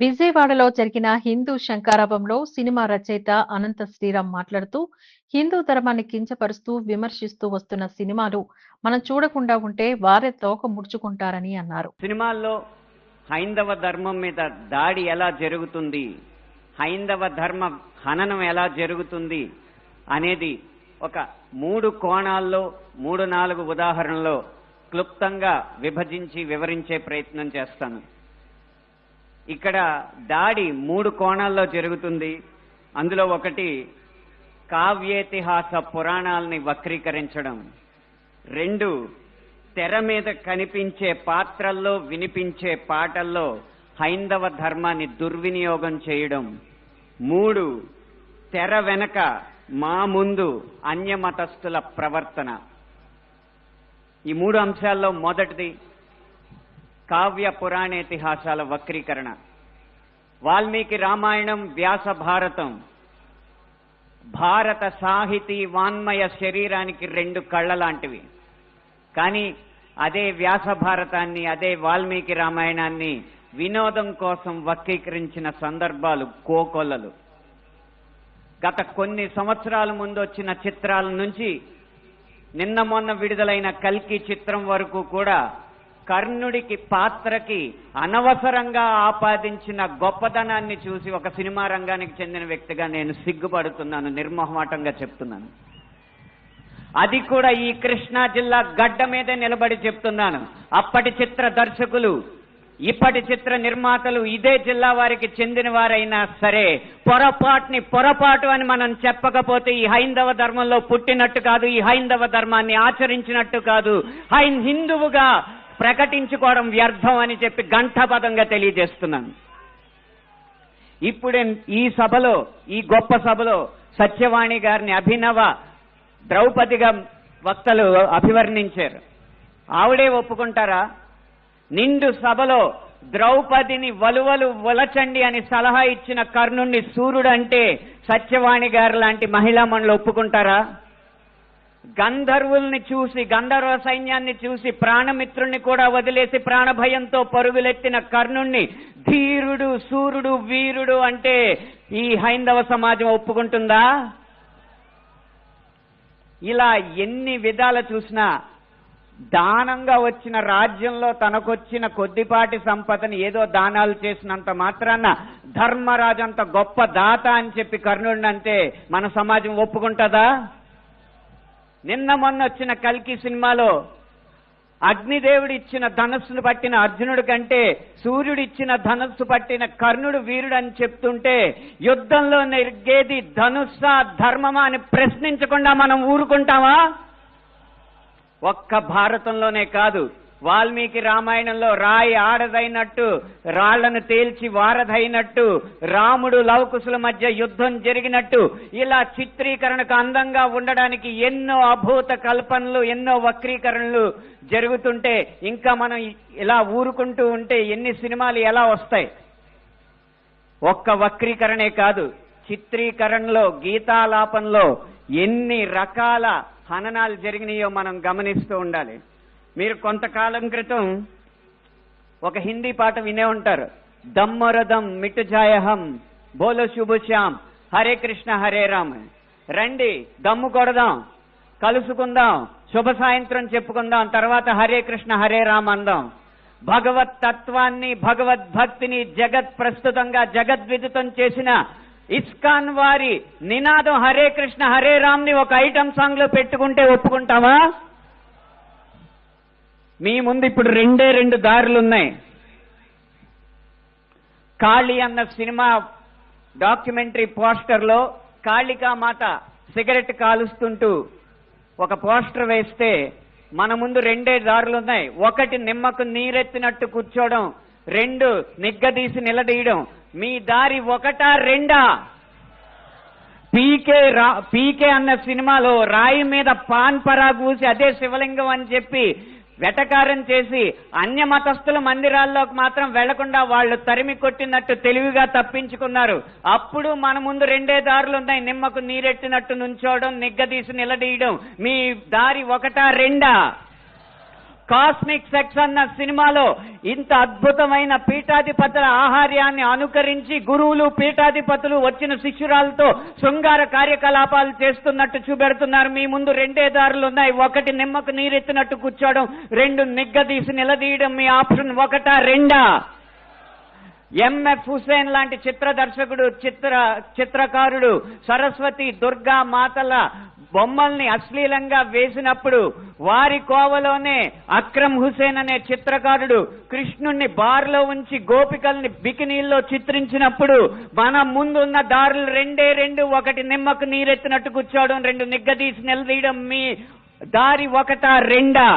విజయవాడలో జరిగిన హిందూ శంఖారావంలో సినిమా రచయిత అనంత శ్రీరామ్ మాట్లాడుతూ, హిందూ ధర్మాన్ని కించపరుస్తూ, విమర్శిస్తూ వస్తున్న సినిమాలు మనం చూడకుండా ఉంటే వారే తోక ముడుచుకుంటారని అన్నారు. సినిమాల్లో హైందవ ధర్మం మీద దాడి ఎలా జరుగుతుంది, హైందవ ధర్మ హననం ఎలా జరుగుతుంది అనేది ఒక 3 కోణాల్లో 3-4 ఉదాహరణలో క్లుప్తంగా విభజించి వివరించే ప్రయత్నం చేస్తాను. ఇక్కడ దాడి 3 కోణాల్లో జరుగుతుంది. అందులో ఒకటి కావ్యేతిహాస పురాణాలని వక్రీకరించడం, 2 తెర మీద కనిపించే పాత్రల్లో వినిపించే పాటల్లో హైందవ ధర్మాన్ని దుర్వినియోగం చేయడం, 3 తెర వెనక మా ముందు అన్యమతస్థుల ప్రవర్తన. ఈ 3 అంశాల్లో మొదటిది కావ్య పురాణేతిహాసాల వక్రీకరణ. వాల్మీకి రామాయణం, వ్యాస భారతం భారత సాహితీ వాన్మయ శరీరానికి 2 కళ్ళ లాంటివి. కానీ అదే వ్యాస భారతాన్ని, అదే వాల్మీకి రామాయణాన్ని వినోదం కోసం వక్రీకరించిన సందర్భాలు కోకొల్లలు. గత కొన్ని సంవత్సరాల ముందు వచ్చిన చిత్రాల నుంచి నిన్న మొన్న విడుదలైన కల్కి చిత్రం వరకు కూడా కర్ణుడికి పాత్రకి అనవసరంగా ఆపాదించిన గొప్పదనాన్ని చూసి ఒక సినిమా రంగానికి చెందిన వ్యక్తిగా నేను సిగ్గుపడుతున్నాను, నిర్మోహమాటంగా చెప్తున్నాను. అది కూడా ఈ కృష్ణా జిల్లా గడ్డ మీదే నిలబడి చెప్తున్నాను. అప్పటి చిత్ర దర్శకులు, ఇప్పటి చిత్ర నిర్మాతలు ఇదే జిల్లా వారికి చెందిన వారైనా సరే పొరపాటు అని మనం చెప్పకపోతే ఈ హైందవ ధర్మంలో పుట్టినట్టు కాదు, ఈ హైందవ ధర్మాన్ని ఆచరించినట్టు కాదు, హిందువుగా ప్రకటించుకోవడం వ్యర్థం అని చెప్పి ఘంటాపథంగా తెలియజేస్తున్నాను. ఇప్పుడే ఈ సభలో, ఈ గొప్ప సభలో సత్యవాణి గారిని అభినవ ద్రౌపదిగా వక్తలు అభివర్ణించారు. ఆవిడే ఒప్పుకుంటారా? నిండు సభలో ద్రౌపదిని వలువలు వలచండి అని సలహా ఇచ్చిన కర్ణుణ్ణి సూర్యుడు అంటే సత్యవాణి గారు లాంటి మహిళా మండలి ఒప్పుకుంటారా? గంధర్వుల్ని చూసి, గంధర్వ సైన్యాన్ని చూసి ప్రాణమిత్రుల్ని కూడా వదిలేసి ప్రాణభయంతో పరుగులెత్తిన కర్ణుణ్ణి ధీరుడు, సూర్యుడు, వీరుడు అంటే ఈ హైందవ సమాజం ఒప్పుకుంటుందా? ఇలా ఎన్ని విధాలు చూసినా దానంగా వచ్చిన రాజ్యంలో తనకొచ్చిన కొద్దిపాటి సంపదని ఏదో దానాలు చేసినంత మాత్రాన ధర్మరాజు అంత గొప్ప దాత అని చెప్పి కర్ణుడిని అంటే మన సమాజం ఒప్పుకుంటుందా? నిన్న మొన్న వచ్చిన కల్కి సినిమాలో అగ్నిదేవుడు ఇచ్చిన ధనస్సును పట్టిన అర్జునుడి కంటే సూర్యుడు ఇచ్చిన ధనస్సు పట్టిన కర్ణుడు వీరుడు అని చెప్తుంటే యుద్ధంలో నెగ్గేది ధనుస్సా ధర్మమా అని ప్రశ్నించకుండా మనం ఊరుకుంటామా? ఒక్క భారతంలోనే కాదు, వాల్మీకి రామాయణంలో రాయి ఆడదైనట్టు, రాళ్లను తేల్చి వారధైనట్టు, రాముడు లవకుశుల మధ్య యుద్ధం జరిగినట్టు, ఇలా చిత్రీకరణకు అందంగా ఉండడానికి ఎన్నో అభూత కల్పనలు, ఎన్నో వక్రీకరణలు జరుగుతుంటే ఇంకా మనం ఇలా ఊరుకుంటూ ఉంటే ఎన్ని సినిమాలు ఎలా వస్తాయి? ఒక్క వక్రీకరణే కాదు, చిత్రీకరణలో, గీతాలాపనలో ఎన్ని రకాల హననాలు జరిగినాయో మనం గమనిస్తూ ఉండాలి. మీరు కొంతకాలం క్రితం ఒక హిందీ పాట వినే ఉంటారు. దమ్మరదం మిటుజాయహం బోలో శుభశ్యాం హరే కృష్ణ హరే రామ్. రండి దమ్ము కొడదాం, కలుసుకుందాం, శుభ సాయంత్రం చెప్పుకుందాం, తర్వాత హరే కృష్ణ హరే రామ్ అందాం. భగవత్ తత్వాన్ని, భగవద్భక్తిని జగత్ ప్రస్తుతంగా జగద్విదితం చేసిన ఇస్కాన్ వారి నినాదం హరే కృష్ణ హరే రామ్ ని ఒక ఐటమ్ సాంగ్ లో పెట్టుకుంటే ఒప్పుకుంటావా? మీ ముందు ఇప్పుడు 2 దారులున్నాయి. కాళీ అన్న సినిమా డాక్యుమెంటరీ పోస్టర్ లో కాళికామాత సిగరెట్ కాలుస్తుంటూ ఒక పోస్టర్ వేస్తే మన ముందు 2 దారులున్నాయి. ఒకటి నిమ్మకు నీరెత్తినట్టు కూర్చోవడం, 2 నిగ్గదీసి నిలదీయడం. మీ దారి 1, 2? పీకే అన్న సినిమాలో రాయి మీద పాన్ పరాగు పూసి అదే శివలింగం అని చెప్పి వెటకారం చేసి అన్య మతస్థుల మందిరాల్లోకి మాత్రం వెళ్లకుండా వాళ్ళు తరిమి కొట్టినట్టు తెలివిగా తప్పించుకున్నారు. అప్పుడు మన ముందు 2 దారులు ఉన్నాయి, నిమ్మకు నీరెట్టినట్టు నుంచోవడం, నిగ్గదీసి నిలదీయడం. మీ దారి 1, 2? కాస్మిక్ సెక్స్ అన్న సినిమాలో ఇంత అద్భుతమైన పీఠాధిపతుల ఆహార్యాన్ని అనుకరించి గురువులు పీఠాధిపతులు వచ్చిన శిష్యురాలతో శృంగార కార్యకలాపాలు చేస్తున్నట్టు చూపెడుతున్నారు. మీ ముందు రెండే దారులు ఉన్నాయి. ఒకటి నిమ్మకు నీరెత్తినట్టు కూర్చోవడం, రెండు నిగ్గదీసి నిలదీయడం. మీ ఆప్షన్ ఒకటా రెండా? ఎంఎఫ్ హుసేన్ లాంటి చిత్ర దర్శకుడు, చిత్రకారుడు సరస్వతి దుర్గా మాతల బొమ్మల్ని అశ్లీలంగా వేసినప్పుడు వారి కోవలోనే అక్రమ్ హుసేన్ అనే చిత్రకారుడు కృష్ణుణ్ణి బార్లో ఉంచి గోపికల్ని బికినీల్లో చిత్రించినప్పుడు మన ముందున్న దారులు రెండే రెండు. ఒకటి నిమ్మకు నీరెత్తినట్టు కూర్చోవడం, రెండు నిగ్గదీసి నిలదీయడం. మీ దారి ఒకటా రెండా?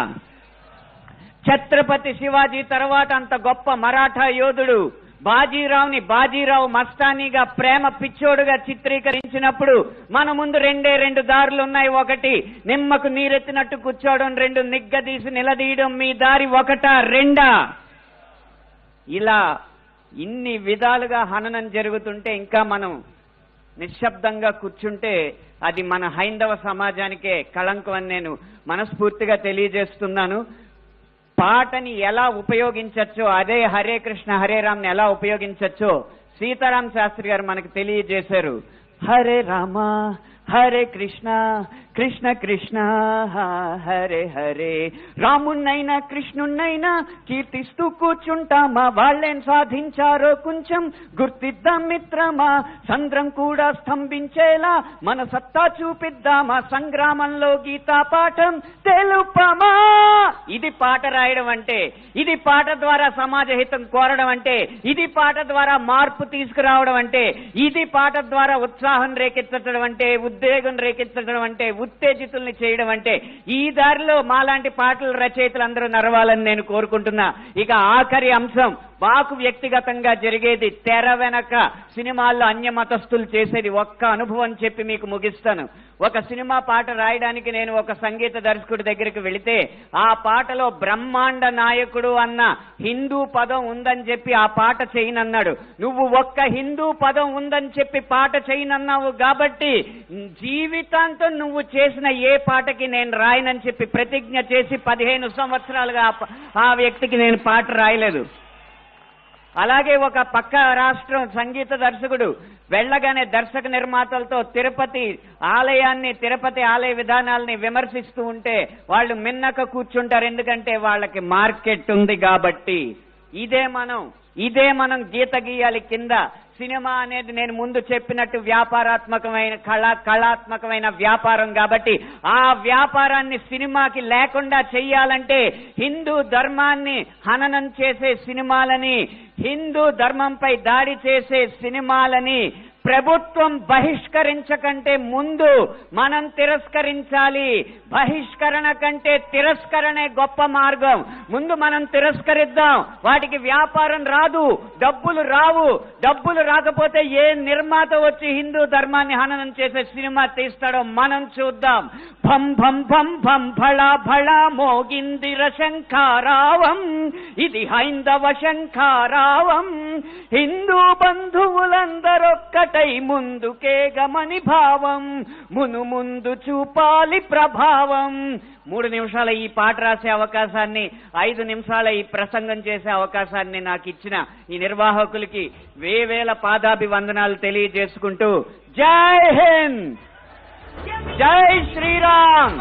ఛత్రపతి శివాజీ తర్వాత అంత గొప్ప మరాఠా యోధుడు బాజీరావుని బాజీరావు మస్తానీగా ప్రేమ పిచ్చోడుగా చిత్రీకరించినప్పుడు మన ముందు రెండే రెండు దారులు ఉన్నాయి. ఒకటి నిమ్మకు నీరెత్తినట్టు కూర్చోవడం, రెండు నిగ్గదీసి నిలదీయడం. మీ దారి ఒకటా రెండా? ఇలా ఇన్ని విధాలుగా హననం జరుగుతుంటే ఇంకా మనం నిశ్శబ్దంగా కూర్చుంటే అది మన హైందవ సమాజానికే కళంకం అని నేను మనస్ఫూర్తిగా తెలియజేస్తున్నాను. పాటని ఎలా ఉపయోగించచ్చో, అదే హరే కృష్ణ హరే రామ్ని ఎలా ఉపయోగించచ్చో సీతారాం శాస్త్రి గారు మనకు తెలియజేశారు. హరే రామ హరే కృష్ణ కృష్ణ కృష్ణ హరే హరే. రామున్నైనా కృష్ణున్నైనా కీర్తిస్తూ కూర్చుంటామా, వాళ్ళేం సాధించారో కొంచెం గుర్తిద్దాం మిత్రమా. సంద్రం కూడా స్తంభించేలా మన సత్తా చూపిద్దామా, సంగ్రామంలో గీతా పాఠం తెలుపమా. ఇది పాట రాయడం అంటే, ఇది పాట ద్వారా సమాజ హితం కోరడం అంటే, ఇది పాట ద్వారా మార్పు తీసుకురావడం అంటే, ఇది పాట ద్వారా ఉత్సాహం రేకెత్తడం అంటే, ఉద్వేగం రేకెత్తడం అంటే, ఉత్తేజితుల్ని చేయడం అంటే. ఈ దారిలో మాలాంటి పాటల రచయితలు అందరూ నడవాలని నేను కోరుకుంటున్నా. ఇక ఆఖరి అంశం మాకు వ్యక్తిగతంగా జరిగేది, తెర వెనక సినిమాల్లో అన్య మతస్థులు చేసేది ఒక్క అనుభవం చెప్పి మీకు ముగిస్తాను. ఒక సినిమా పాట రాయడానికి నేను ఒక సంగీత దర్శకుడి దగ్గరికి వెళితే ఆ పాటలో బ్రహ్మాండ నాయకుడు అన్న హిందూ పదం ఉందని చెప్పి ఆ పాట చేయనన్నాడు. నువ్వు ఒక్క హిందూ పదం ఉందని చెప్పి పాట చేయనన్నావు కాబట్టి జీవితాంతం నువ్వు చేసిన ఏ పాటకి నేను రాయనని చెప్పి ప్రతిజ్ఞ చేసి 15 సంవత్సరాలుగా ఆ వ్యక్తికి నేను పాట రాయలేదు. అలాగే ఒక పక్క రాష్ట్రం సంగీత దర్శకుడు వెళ్ళగానే దర్శక నిర్మాతలతో తిరుపతి ఆలయ విధానాలని విమర్శిస్తూ ఉంటే వాళ్ళు మిన్నక కూర్చుంటారు. ఎందుకంటే వాళ్ళకి మార్కెట్ ఉంది కాబట్టి. ఇదే మనం గీత గీయాలి కింద. సినిమా అనేది నేను ముందు చెప్పినట్టు వ్యాపారాత్మకమైన కళాత్మకమైన వ్యాపారం కాబట్టి ఆ వ్యాపారాన్ని సినిమాకి లేకుండా చెయ్యాలంటే హిందూ ధర్మాన్ని హననం చేసే సినిమాలని, హిందూ ధర్మంపై దాడి చేసే సినిమాలని ప్రభుత్వం బహిష్కరించకంటే ముందు మనం తిరస్కరించాలి. బహిష్కరణ కంటే తిరస్కరణే గొప్ప మార్గం. ముందు మనం తిరస్కరిద్దాం. వాటికి వ్యాపారం రాదు, డబ్బులు రావు. డబ్బులు రాకపోతే ఏ నిర్మాత వచ్చి హిందూ ధర్మాన్ని హననం చేసే సినిమా తీస్తాడో మనం చూద్దాం. భం భం భం భం భళా భళా మోగిందిర శంఖారావం, ఇది హైందవ శంఖారావం. హిందూ బంధువులందరొక్కటై ముందుకే గమని భావం, ముందు చూపాలి ప్రభావం. 3 నిమిషాల ఈ పాట రాసే అవకాశాన్ని, 5 నిమిషాల ఈ ప్రసంగం చేసే అవకాశాన్ని నాకు ఇచ్చిన ఈ నిర్వాహకులకి వేవేల పాదాభివందనాలు తెలియజేసుకుంటూ జై హింద్, జై శ్రీరామ్.